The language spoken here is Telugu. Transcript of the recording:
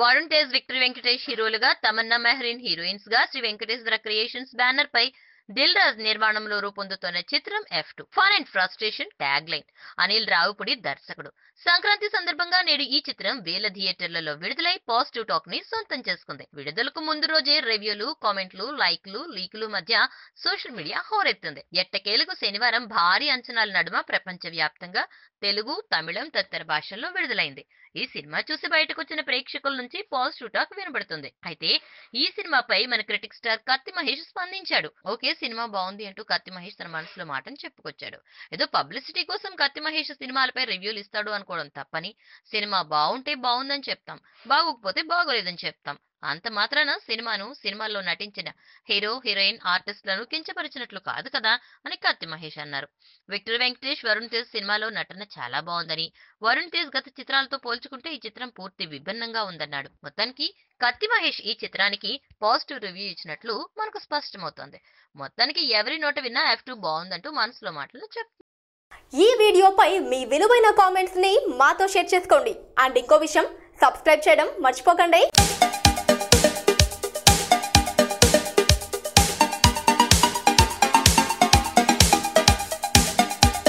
వరుణ్ తేజ్, విక్టరీ వెంకటేష్ హీరోలుగా, తమన్నా మెహ్రీన్ హీరోయిన్స్ గా శ్రీ వెంకటేశ్వర క్రియేషన్స్ బ్యానర్ పై దిల్ రాజ్ నిర్మాణంలో రూపొందుతున్న చిత్రం F2. Fun and frustration tag line. Anil Ravipudi దర్శకుడు. సంక్రాంతి సందర్భంగా నేడు ఈ చిత్రం వేల థియేటర్లలో విడుదలై పాజిటివ్ టాక్ ని సొంతం చేసుకుంది. విడుదలకు ముందు రోజే రివ్యూలు, కామెంట్లు, లైక్లు, లీకులు మధ్య సోషల్ మీడియా హోరెత్తింది. ఎట్టకేలకు శనివారం భారీ అంచనాల నడుమ ప్రపంచ వ్యాప్తంగా తెలుగు, తమిళం తదితర భాషల్లో విడుదలైంది. ఈ సినిమా చూసి బయటకొచ్చిన ప్రేక్షకుల నుంచి పాజిటివ్ టాక్ వినబడుతుంది. అయితే ఈ సినిమాపై మన క్రిటిక్ స్టార్ కత్తి మహేష్ స్పందించాడు. ఓకే, సినిమా బాగుంది అంటూ కత్తి మహేష్ తన మనసులో మాటను చెప్పుకొచ్చాడు. ఏదో పబ్లిసిటీ కోసం కత్తి మహేష్ సినిమాలపై రివ్యూలు ఇస్తాడు అనుకోవడం తప్పని, సినిమా బాగుంటే బాగుందని చెప్తాం, బాగోకపోతే బాగోలేదని చెప్తాం. అంత మాత్రాన సినిమాలో నటించిన హీరో, హీరోయిన్, ఆర్టిస్టులను కించపరిచినట్లు కాదు కదా అని కత్తి మహేష్ అన్నారు. విక్టరీ వెంకటేష్, వరుణ్ తేజ్ సినిమాలో నటన చాలా బాగుందని, వరుణ్ తేజ్ గత చిత్రాలతో పోల్చుకుంటే ఈ చిత్రం పూర్తి విభిన్నంగా ఉందన్నాడు. మొత్తానికి కత్తి మహేష్ ఈ చిత్రానికి పాజిటివ్ రివ్యూ ఇచ్చినట్లు మనకు స్పష్టమవుతోంది. మొత్తానికి ఎవరి నోట విన్నా F2 బాగుందంటూ మనసులో మాటలు చెప్తున్నారు. ఈ వీడియోపై మీ విలువైన కామెంట్స్ ని మాతో షేర్ చేసుకోండి. అండ్ ఇంకో విషయం, సబ్స్క్రైబ్ చేయడం మర్చిపోకండి.